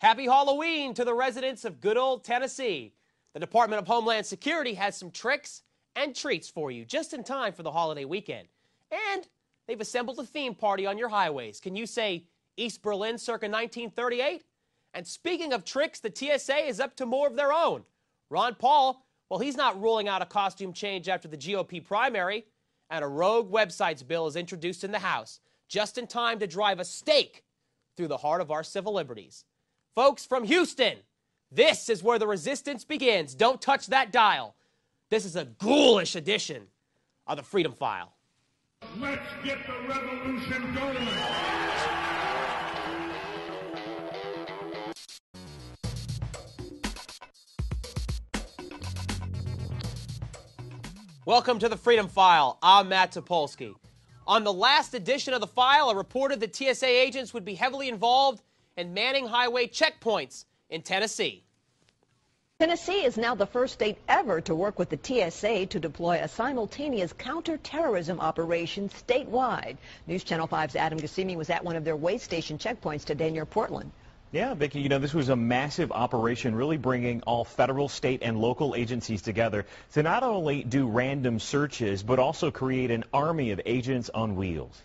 Happy Halloween to the residents of good old Tennessee. The Department of Homeland Security has some tricks and treats for you just in time for the holiday weekend. And they've assembled a theme party on your highways. Can you say East Berlin circa 1938? And speaking of tricks, the TSA is up to more of their own. Ron Paul, well, he's not ruling out a costume change after the GOP primary. And a rogue websites bill is introduced in the House just in time to drive a stake through the heart of our civil liberties. Folks from Houston, this is where the resistance begins. Don't touch that dial. This is a ghoulish edition of the Freedom File. Let's get the revolution going. Welcome to the Freedom File. I'm Matt Topolsky. On the last edition of the file, I reported that TSA agents would be heavily involved in manning highway checkpoints in Tennessee. Tennessee is now the first state ever to work with the TSA to deploy a simultaneous counterterrorism operation statewide. News Channel 5's Adam Gassimi was at one of their way station checkpoints today near Portland. Yeah, Vicki, you know, this was a massive operation really bringing all federal, state, and local agencies together to not only do random searches, but also create an army of agents on wheels.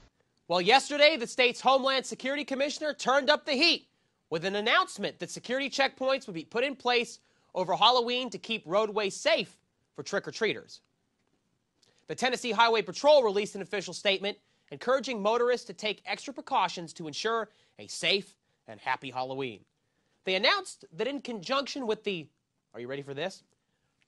Well, yesterday, the state's Homeland Security Commissioner turned up the heat with an announcement that security checkpoints would be put in place over Halloween to keep roadways safe for trick-or-treaters. The Tennessee Highway Patrol released an official statement encouraging motorists to take extra precautions to ensure a safe and happy Halloween. They announced that in conjunction with the, are you ready for this?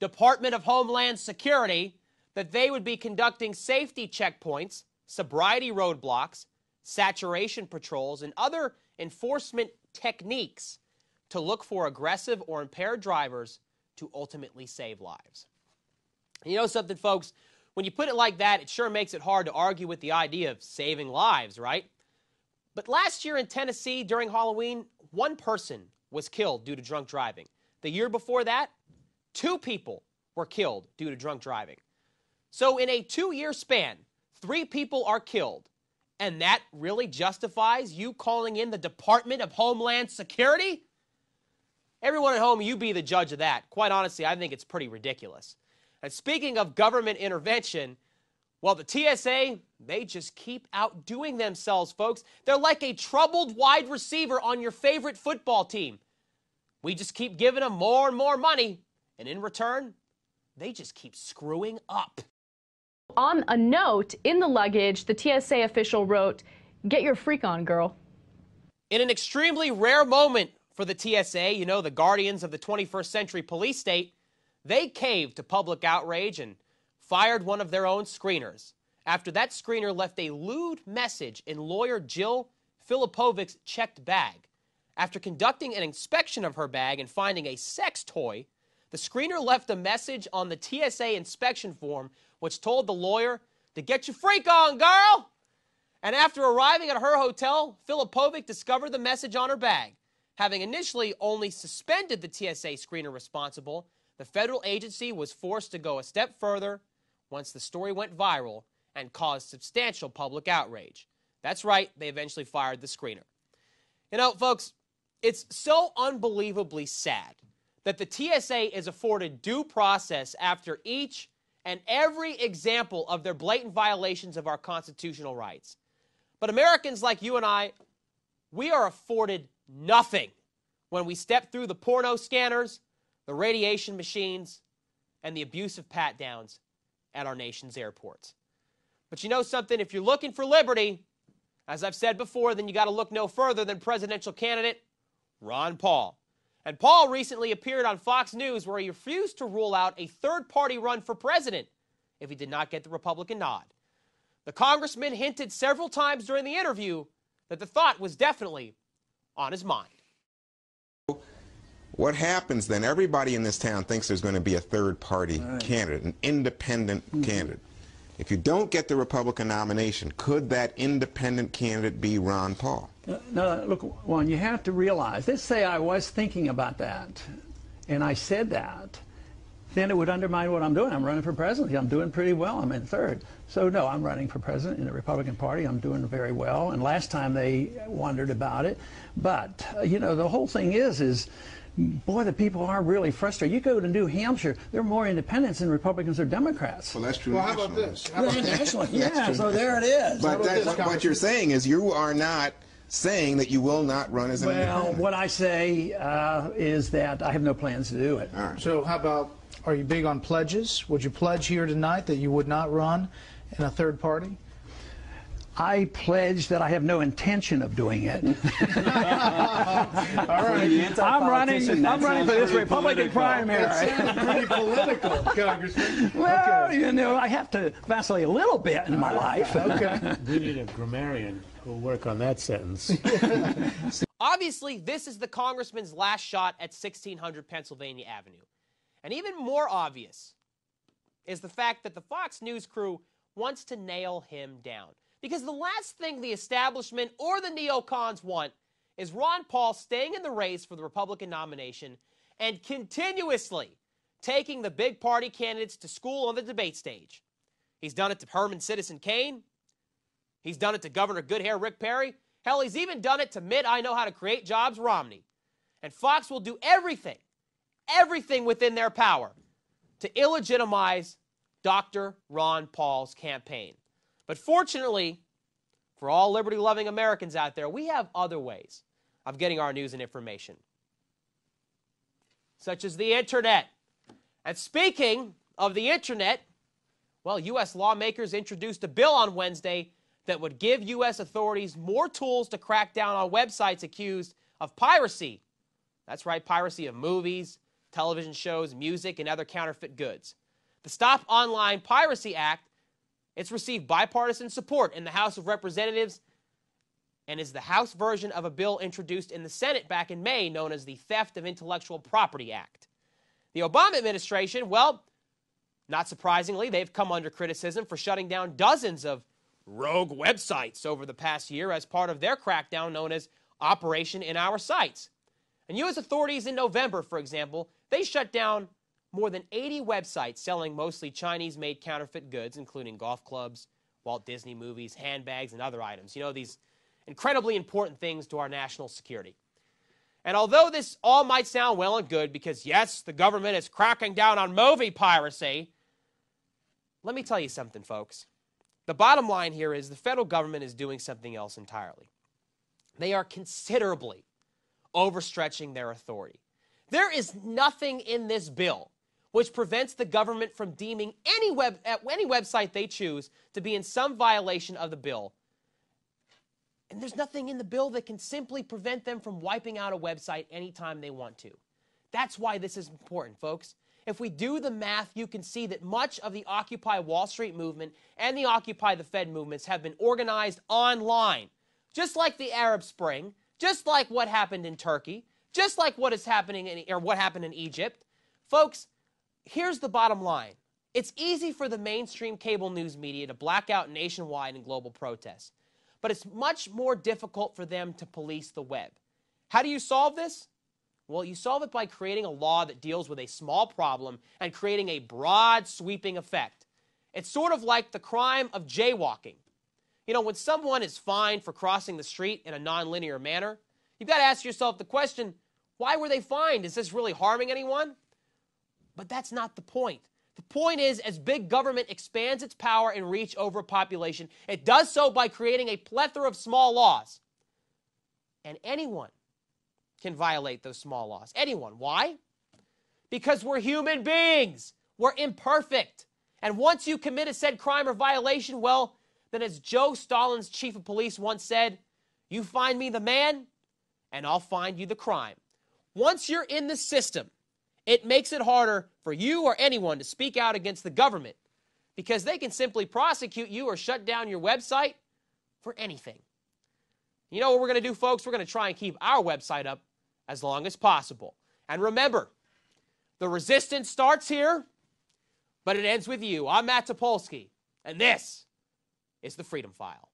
Department of Homeland Security, that they would be conducting safety checkpoints, sobriety roadblocks, saturation patrols, and other enforcement techniques to look for aggressive or impaired drivers to ultimately save lives. And you know something, folks? When you put it like that, it sure makes it hard to argue with the idea of saving lives, right? But last year in Tennessee, during Halloween, one person was killed due to drunk driving. The year before that, 2 people were killed due to drunk driving. So in a 2-year span, 3 people are killed. And that really justifies you calling in the Department of Homeland Security? Everyone at home, you be the judge of that. Quite honestly, I think it's pretty ridiculous. And speaking of government intervention, well, the TSA, they just keep outdoing themselves, folks. They're like a troubled wide receiver on your favorite football team. We just keep giving them more and more money, and in return, they just keep screwing up. On a note in the luggage, the TSA official wrote, "Get your freak on, girl." In an extremely rare moment for the TSA, you know, the guardians of the 21st century police state, they caved to public outrage and fired one of their own screeners after that screener left a lewd message in lawyer Jill Filipovic's checked bag. After conducting an inspection of her bag and finding a sex toy, the screener left a message on the TSA inspection form which told the lawyer to get your freak on, girl! And after arriving at her hotel, Filipovic discovered the message on her bag. Having initially only suspended the TSA screener responsible, the federal agency was forced to go a step further once the story went viral and caused substantial public outrage. That's right, they eventually fired the screener. You know, folks, it's so unbelievably sad that the TSA is afforded due process after each and every example of their blatant violations of our constitutional rights. But Americans like you and I, we are afforded nothing when we step through the porno scanners, the radiation machines, and the abusive pat-downs at our nation's airports. But you know something? If you're looking for liberty, as I've said before, then you got to look no further than presidential candidate Ron Paul. And Paul recently appeared on Fox News where he refused to rule out a third-party run for president if he did not get the Republican nod. The congressman hinted several times during the interview that the thought was definitely on his mind. What happens then, everybody in this town thinks there's going to be a third-party candidate, an independent candidate. If you don't get the Republican nomination, could that independent candidate be Ron Paul? No, look, Juan, you have to realize, let's say I was thinking about that, and I said that. then it would undermine what I'm doing. I'm running for president. I'm doing pretty well. I'm in third. So no, I'm running for president in the Republican Party. I'm doing very well. And last time they wondered about it. But, you know, the whole thing is boy, the people are really frustrated. You go to New Hampshire, there are more independents than Republicans or Democrats. Well, that's true. Well, how about this? How about Nationally, yeah, so there it is. But what you're saying is you are not saying that you will not run as an independent. Well, what I say is that I have no plans to do it. All right. So how about, are you big on pledges? Would you pledge here tonight that you would not run in a third party? I pledge that I have no intention of doing it. All right. I'm running for this Republican primary. That sounds pretty political, Congressman. Well, Okay. you know, I have to vacillate a little bit in my life. Okay. We need a grammarian who'll work on that sentence. Obviously, this is the congressman's last shot at 1600 Pennsylvania Avenue. And even more obvious is the fact that the Fox News crew wants to nail him down. Because the last thing the establishment or the neocons want is Ron Paul staying in the race for the Republican nomination and continuously taking the big party candidates to school on the debate stage. He's done it to Herman Citizen Kane. He's done it to Governor Goodhair Rick Perry. Hell, he's even done it to Mitt I Know How to Create Jobs Romney. And Fox will do everything within their power to illegitimize Dr. Ron Paul's campaign. But fortunately, for all liberty-loving Americans out there, we have other ways of getting our news and information, such as the internet. And speaking of the internet, well, U.S. lawmakers introduced a bill on Wednesday that would give U.S. authorities more tools to crack down on websites accused of piracy. That's right, piracy of movies, television shows, music, and other counterfeit goods. The Stop Online Piracy Act, it's received bipartisan support in the House of Representatives and is the House version of a bill introduced in the Senate back in May known as the Theft of Intellectual Property Act. The Obama administration, well, not surprisingly, they've come under criticism for shutting down dozens of rogue websites over the past year as part of their crackdown known as Operation In Our Sights. And U.S. authorities in November, for example, they shut down more than 80 websites selling mostly Chinese-made counterfeit goods, including golf clubs, Walt Disney movies, handbags, and other items. You know, these incredibly important things to our national security. And although this all might sound well and good because, yes, the government is cracking down on movie piracy, let me tell you something, folks. The bottom line here is the federal government is doing something else entirely. They are considerably overstretching their authority. There is nothing in this bill which prevents the government from deeming any website they choose to be in some violation of the bill. And there's nothing in the bill that can simply prevent them from wiping out a website anytime they want to. That's why this is important, folks. If we do the math, you can see that much of the Occupy Wall Street movement and the Occupy the Fed movements have been organized online. Just like the Arab Spring, just like what happened in Turkey, just like what happened in Egypt. Folks, here's the bottom line. It's easy for the mainstream cable news media to black out nationwide in global protests, but it's much more difficult for them to police the web. How do you solve this? Well, you solve it by creating a law that deals with a small problem and creating a broad, sweeping effect. It's sort of like the crime of jaywalking. You know, when someone is fined for crossing the street in a nonlinear manner, you've got to ask yourself the question, why were they fined? Is this really harming anyone? But that's not the point. The point is, as big government expands its power and reach over a population, it does so by creating a plethora of small laws. And anyone can violate those small laws. Anyone. Why? Because we're human beings. We're imperfect. And once you commit a said crime or violation, well, then as Joe Stalin's chief of police once said, you find me the man, and I'll find you the crime. Once you're in the system, it makes it harder for you or anyone to speak out against the government because they can simply prosecute you or shut down your website for anything. You know what we're going to do, folks? We're going to try and keep our website up as long as possible. And remember, the resistance starts here, but it ends with you. I'm Matt Topolsky, and this is the Freedom File.